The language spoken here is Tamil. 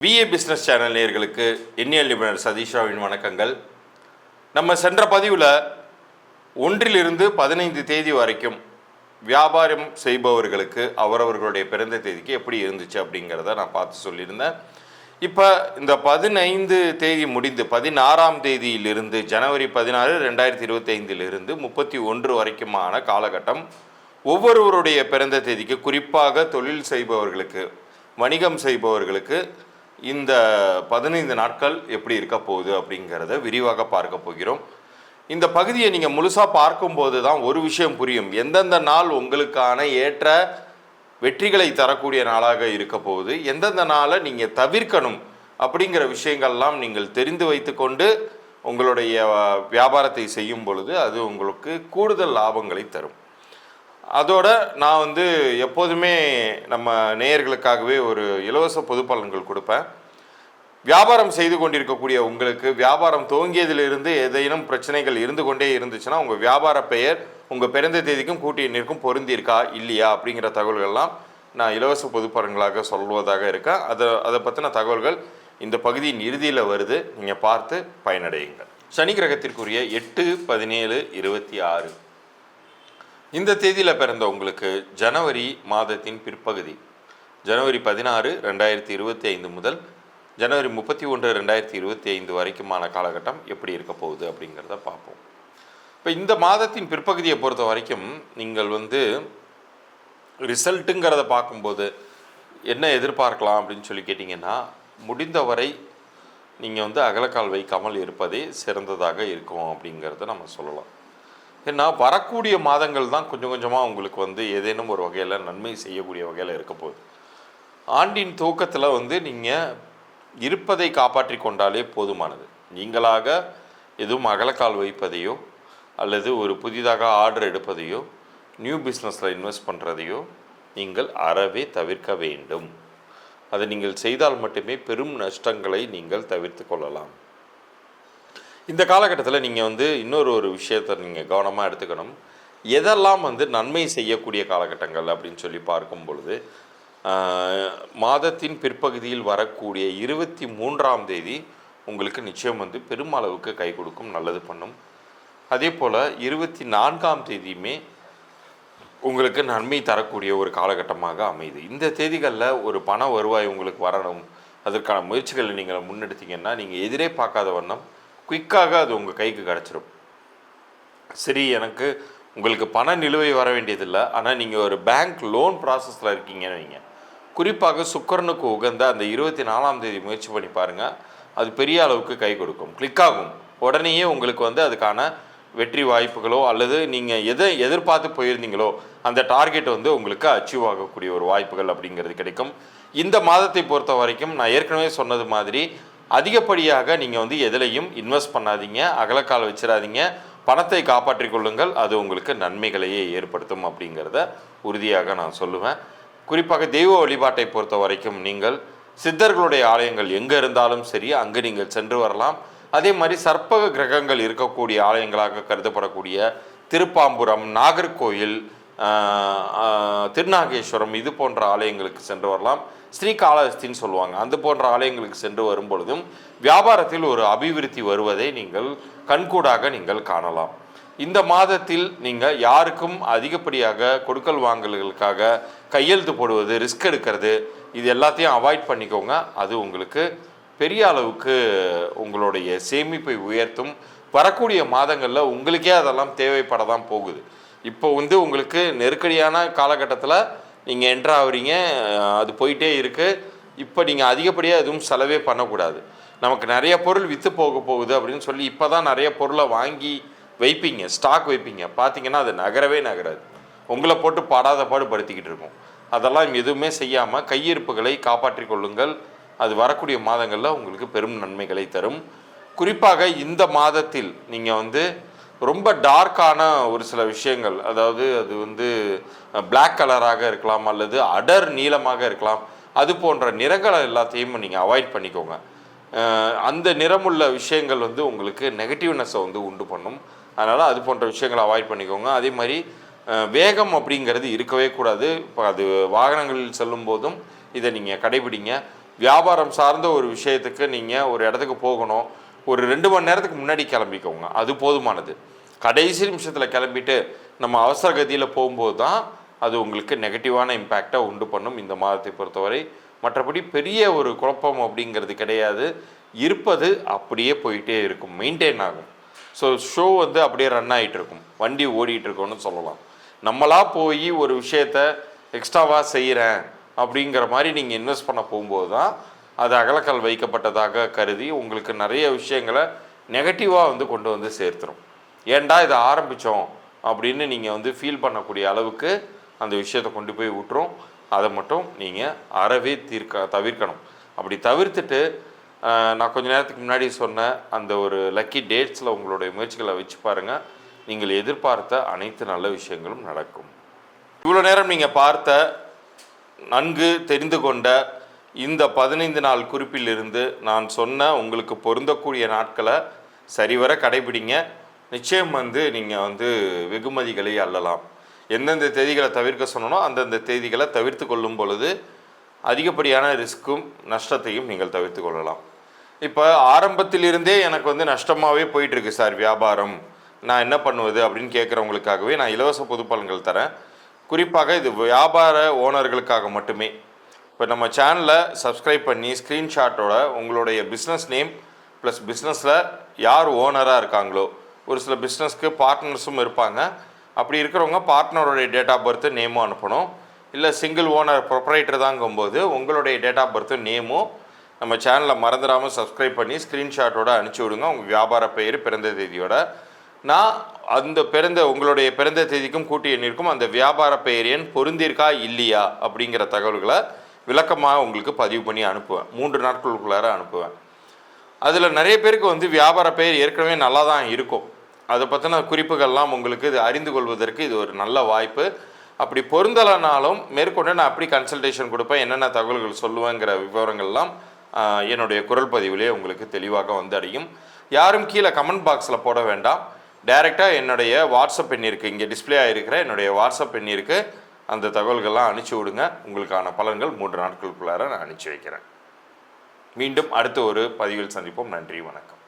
விஏ பிஸ்னஸ் சேனல் நேயர்களுக்கு எண்ணியல் நிபுணர் சதீஷ்ராவின் வணக்கங்கள். நம்ம சென்ற பதிவில் 1 to 15 தேதி வரைக்கும் வியாபாரம் செய்பவர்களுக்கு அவரவர்களுடைய பிறந்த தேதிக்கு எப்படி இருந்துச்சு அப்படிங்கிறத நான் பார்த்து சொல்லியிருந்தேன். இப்போ இந்த 15 தேதி முடிந்து 16ஆம் தேதியிலிருந்து ஜனவரி 16, 2025 31 வரைக்குமான காலகட்டம் ஒவ்வொருவருடைய பிறந்த தேதிக்கு, குறிப்பாக தொழில் செய்பவர்களுக்கு, வணிகம் செய்பவர்களுக்கு இந்த 15 நாட்கள் எப்படி இருக்க போகுது அப்படிங்கிறத விரிவாக பார்க்க போகிறோம். இந்த பகுதியை நீங்கள் முழுசாக பார்க்கும்போது தான் ஒரு விஷயம் புரியும். எந்தெந்த நாள் உங்களுக்கான ஏற்ற வெற்றிகளை தரக்கூடிய நாளாக இருக்க போகுது, எந்தெந்த நாளை நீங்கள் தவிர்க்கணும் அப்படிங்கிற விஷயங்கள்லாம் நீங்கள் தெரிந்து வைத்து கொண்டு உங்களுடைய வியாபாரத்தை செய்யும் பொழுது அது உங்களுக்கு கூடுதல் லாபங்களை தரும். அதோட நான் எப்போதுமே நம்ம நேயர்களுக்காகவே ஒரு இலவச பொது பலன்கள் கொடுப்பேன். வியாபாரம் செய்து கொண்டிருக்கக்கூடிய உங்களுக்கு வியாபாரம் துவங்கியதிலிருந்து ஏதேனும் பிரச்சனைகள் இருந்து கொண்டே இருந்துச்சுன்னா உங்கள் வியாபார பெயர் உங்கள் பிறந்த தேதிக்கும் கூட்டி எண்ணிற்கும் பொருந்திருக்கா இல்லையா அப்படிங்கிற தகவல்கள்லாம் நான் இலவச பொது பலன்களாக சொல்வதாக இருக்கேன். அதை பற்றின தகவல்கள் இந்த பகுதியின் இறுதியில் வருது, நீங்கள் பார்த்து பயனடையுங்கள். சனி கிரகத்திற்குரிய 8/17/26 இந்த தேதியில் பிறந்த உங்களுக்கு ஜனவரி மாதத்தின் பிற்பகுதி, ஜனவரி 16, 2025 முதல் ஜனவரி 31, 2025 வரைக்குமான காலகட்டம் எப்படி இருக்க போகுது அப்படிங்கிறத பார்ப்போம். இப்போ இந்த மாதத்தின் பிற்பகுதியை பொறுத்த வரைக்கும் நீங்கள் ரிசல்ட்டுங்கிறத பார்க்கும்போது என்ன எதிர்பார்க்கலாம் அப்படின்னு சொல்லி கேட்டிங்கன்னா, முடிந்தவரை நீங்கள் அகலக்கால் வைக்காமல் இருப்பதே சிறந்ததாக இருக்கும் அப்படிங்கிறத நம்ம சொல்லலாம். ஏன்னா வரக்கூடிய மாதங்கள் தான் கொஞ்சம் கொஞ்சமாக உங்களுக்கு ஏதேனும் ஒரு வகையில் நன்மை செய்யக்கூடிய வகையில் இருக்க போகுது. ஆண்டின் துவக்கத்தில் நீங்கள் இருப்பதை காப்பாற்றி கொண்டாலே போதுமானது. நீங்களாக எதுவும் அகலக்கால் வைப்பதையோ அல்லது ஒரு புதிதாக ஆர்டர் எடுப்பதையோ நியூ பிஸ்னஸில் இன்வெஸ்ட் பண்ணுறதையோ நீங்கள் அறவே தவிர்க்க வேண்டும். அதை நீங்கள் செய்தால் மட்டுமே பெரும் நஷ்டங்களை நீங்கள் தவிர்த்து கொள்ளலாம். இந்த காலகட்டத்தில் நீங்கள் இன்னொரு விஷயத்தை நீங்கள் கவனமாக எடுத்துக்கணும். எதெல்லாம் நன்மை செய்யக்கூடிய காலகட்டங்கள் அப்படின்னு சொல்லி பார்க்கும் பொழுது, மாதத்தின் பிற்பகுதியில் வரக்கூடிய 23ஆம் தேதி உங்களுக்கு நிச்சயம் பெருமளவுக்கு கை கொடுக்கும், நல்லது பண்ணும். அதே போல் 24ஆம் தேதியுமே உங்களுக்கு நன்மை தரக்கூடிய ஒரு காலகட்டமாக அமையுது. இந்த தேதிகளில் ஒரு பண வருவாய் உங்களுக்கு வரணும், அதற்கான முயற்சிகளை நீங்கள் முன்னெடுத்தீங்கன்னா நீங்கள் எதிரே பார்க்காத வண்ணம் குயிக்காக அது உங்கள் கைக்கு கிடச்சிரும். சரி, உங்களுக்கு பண நிலுவை வர வேண்டியதில்லை, ஆனால் நீங்கள் ஒரு பேங்க் லோன் ப்ராசஸில் இருக்கீங்கன்னு வைங்க. குறிப்பாக சுக்கரனுக்கு உகந்த அந்த 24ஆம் தேதி முயற்சி பண்ணி பாருங்கள். அது பெரிய அளவுக்கு கை கொடுக்கும், கிளிக் ஆகும். உடனேயே உங்களுக்கு அதுக்கான வெற்றி வாய்ப்புகளோ அல்லது நீங்கள் எதை எதிர்பார்த்து போயிருந்தீங்களோ அந்த டார்கெட் உங்களுக்கு அச்சீவ் ஆகக்கூடிய ஒரு வாய்ப்புகள் அப்படிங்கிறது கிடைக்கும். இந்த மாதத்தை பொறுத்த வரைக்கும் நான் ஏற்கனவே சொன்னது மாதிரி அதிகப்படியாக நீங்கள் எதிலையும் இன்வெஸ்ட் பண்ணாதீங்க, அகலக்கால் வச்சிடாதீங்க, பணத்தை காப்பாற்றி கொள்ளுங்கள். அது உங்களுக்கு நன்மைகளையே ஏற்படுத்தும் அப்படிங்கிறத உறுதியாக நான் சொல்லுவேன். குறிப்பாக தெய்வ வழிபாட்டை பொறுத்த வரைக்கும் நீங்கள் சித்தர்களுடைய ஆலயங்கள் எங்கே இருந்தாலும் சரி அங்கு நீங்கள் சென்று வரலாம். அதே மாதிரி சர்ப்ப கிரகங்கள் இருக்கக்கூடிய ஆலயங்களாக கருதப்படக்கூடிய திருப்பாம்புரம், நாகர்கோயில், திருநாகேஸ்வரம் இது போன்ற ஆலயங்களுக்கு சென்று வரலாம். ஸ்ரீகாளஹஸ்தின்னு சொல்லுவாங்க, அந்த போன்ற ஆலயங்களுக்கு சென்று வரும் பொழுதும் வியாபாரத்தில் ஒரு அபிவிருத்தி வருவதை நீங்கள் கண்கூடாக நீங்கள் காணலாம். இந்த மாதத்தில் நீங்கள் யாருக்கும் அதிகப்படியாக கொடுக்கல் வாங்கல்களுக்காக கையெழுத்து போடுவது, ரிஸ்க் எடுக்கிறது, இது எல்லாத்தையும் அவாய்ட் பண்ணிக்கோங்க. அது உங்களுக்கு பெரிய அளவுக்கு உங்களுடைய சேமிப்பை உயர்த்தும். வரக்கூடிய மாதங்களில் உங்களுக்கே அதெல்லாம் தேவைப்பட தான் போகுது. இப்போ உங்களுக்கு நெருக்கடியான காலகட்டத்தில் நீங்கள் என்ட்ரு ஆகுறீங்க, அது போயிட்டே இருக்குது. இப்போ நீங்கள் அதிகப்படியாக எதுவும் செலவே பண்ணக்கூடாது. நமக்கு நிறைய பொருள் விற்று போக போகுது அப்படின்னு சொல்லி இப்போ தான் நிறைய பொருளை வாங்கி வைப்பீங்க, ஸ்டாக் வைப்பீங்க. பார்த்தீங்கன்னா அது நகராது, உங்களை போட்டு பாடாத பாடு படுத்திக்கிட்டு இருக்கும். அதெல்லாம் எதுவுமே செய்யாமல் கையிருப்புகளை காப்பாற்றி கொள்ளுங்கள். அது வரக்கூடிய மாதங்களில் உங்களுக்கு பெரும் நன்மைகளை தரும். குறிப்பாக இந்த மாதத்தில் நீங்கள் ரொம்ப டார்க்கான ஒரு சில விஷயங்கள், அதாவது அது பிளாக் கலராக இருக்கலாம் அல்லது அடர் நீளமாக இருக்கலாம், அது போன்ற நிறங்களை எல்லாத்தையும் நீங்கள் அவாய்ட் பண்ணிக்கோங்க. அந்த நிறமுள்ள விஷயங்கள் உங்களுக்கு நெகட்டிவ்னஸை உண்டு பண்ணும். அதனால் அது போன்ற விஷயங்களை அவாய்ட் பண்ணிக்கோங்க. அதே மாதிரி வேகம் அப்படிங்கிறது இருக்கவே கூடாது. இப்போ அது வாகனங்களில் செல்லும் போதும் இதை நீங்கள் கடைபிடிங்க. வியாபாரம் சார்ந்த ஒரு விஷயத்துக்கு நீங்கள் ஒரு இடத்துக்கு போகணும், ஒரு 2 மணி நேரத்துக்கு முன்னாடி கிளம்பிக்கோங்க, அது போதுமானது. கடைசி நிமிஷத்தில் கிளம்பிட்டு நம்ம அவசர கதியில் போகும்போது தான் அது உங்களுக்கு நெகட்டிவான இம்பேக்டை உண்டு பண்ணும் இந்த மாதத்தை பொறுத்தவரை. மற்றபடி பெரிய ஒரு குழப்பம் அப்படிங்கிறது கிடையாது. இருப்பது அப்படியே போயிட்டே இருக்கும், மெயின்டைன் ஆகும். ஸோ ஷோ வந்து அப்படியே ரன் ஆகிட்டு இருக்கும், வண்டி ஓடிட்டு இருக்கோன்னு சொல்லலாம். நம்மளாக போய் ஒரு விஷயத்த எக்ஸ்ட்ராவாக செய்கிறேன் அப்படிங்கிற மாதிரி நீங்கள் இன்வெஸ்ட் பண்ண போகும்போது தான் அது அகலக்கல் வைக்கப்பட்டதாக கருதி உங்களுக்கு நிறைய விஷயங்களை நெகட்டிவாக வந்து கொண்டு வந்து சேர்த்துரும். ஏன்டா இதை ஆரம்பித்தோம் அப்படின்னு நீங்கள் வந்து ஃபீல் பண்ணக்கூடிய அளவுக்கு அந்த விஷயத்தை கொண்டு போய் விட்டுரும். அதை மட்டும் நீங்கள் அறவே தவிர்க்கணும். அப்படி தவிர்த்துட்டு நான் கொஞ்ச நேரத்துக்கு முன்னாடி சொன்ன அந்த ஒரு லக்கி டேட்ஸில் உங்களுடைய முயற்சிகளை வச்சு பாருங்கள், நீங்கள் எதிர்பார்த்த அனைத்து நல்ல விஷயங்களும் நடக்கும். இவ்வளோ நேரம் நீங்கள் பார்த்த, நன்கு தெரிந்து கொண்ட இந்த 15 நாள் குறிப்பிலிருந்து நான் சொன்ன உங்களுக்கு பொருந்தக்கூடிய நாட்களை சரிவர கடைபிடிங்க. நிச்சயம் வந்து நீங்கள் வந்து வெகுமதிகளை அள்ளலாம். எந்தெந்த தேதிகளை தவிர்க்க சொன்னனோ அந்தந்த தேதிகளை தவிர்த்து கொள்ளும் பொழுது அதிகப்படியான ரிஸ்க்கும் நஷ்டத்தையும் நீங்கள் தவிர்த்து கொள்ளலாம். இப்போ ஆரம்பத்திலிருந்தே எனக்கு வந்து நஷ்டமாகவே போயிட்டுருக்கு சார் வியாபாரம், நான் என்ன பண்ணுவது அப்படின்னு கேட்குறவங்களுக்காகவே நான் இலவச பொது பலன்கள் தரேன். குறிப்பாக இது வியாபார ஓனர்களுக்காக மட்டுமே. இப்போ நம்ம சேனலை சப்ஸ்கிரைப் பண்ணி ஸ்க்ரீன்ஷாட்டோட உங்களுடைய பிஸ்னஸ் நேம் ப்ளஸ் பிஸ்னஸில் யார் ஓனராக இருக்காங்களோ, ஒரு சில பிஸ்னஸ்க்கு பார்ட்னர்ஸும் இருப்பாங்க, அப்படி இருக்கிறவங்க பார்ட்னருடைய டேட் ஆஃப் பர்த்து நேமும் அனுப்பணும். இல்லை சிங்கிள் ஓனர் ப்ரொப்ரைட்டர் தாங்கும்போது உங்களுடைய டேட் ஆஃப் பர்த்து நேமும் நம்ம சேனலில் மறந்துடாமல் சப்ஸ்கிரைப் பண்ணி ஸ்க்ரீன்ஷாட்டோட அனுப்பிச்சி விடுங்க, உங்கள் வியாபார பெயர், பிறந்த தேதியோட. நான் அந்த உங்களுடைய பிறந்த தேதிக்கும் கூட்டி எண்ணிருக்கும் அந்த வியாபார பெயர் எண் பொருந்திருக்கா இல்லையா அப்படிங்கிற தகவல்களை விளக்கமாக உங்களுக்கு பதிவு பண்ணி அனுப்புவேன். 3 நாட்களுக்குள்ளார அனுப்புவேன். அதில் நிறைய பேருக்கு வந்து வியாபார பெயர் ஏற்கனவே நல்லா தான் இருக்கும், அதை பற்றின குறிப்புகள்லாம் உங்களுக்கு இது அறிந்து கொள்வதற்கு இது ஒரு நல்ல வாய்ப்பு. அப்படி பொருந்தலைனாலும் மேற்கொண்டு நான் அப்படி கன்சல்டேஷன் கொடுப்பேன், என்னென்ன தகவல்கள் சொல்லுவேங்கிற விவரங்கள்லாம் என்னுடைய குரல் பதிவிலே உங்களுக்கு தெளிவாக வந்து அடையும். யாரும் கீழே கமெண்ட் பாக்ஸில் போட வேண்டாம், டைரெக்டாக என்னுடைய வாட்ஸ்அப் எண்ணிற்கு, இங்கே டிஸ்பிளே ஆகிருக்கிற என்னுடைய வாட்ஸ்அப் எண்ணிற்கு அந்த தகவல்கள்லாம் அனுப்பிச்சி விடுங்க. உங்களுக்கான பலன்கள் 3 நாட்களுக்குள்ளார நான் அனுப்பிச்சி வைக்கிறேன். மீண்டும் அடுத்த ஒரு பதிவில் சந்திப்போம். நன்றி, வணக்கம்.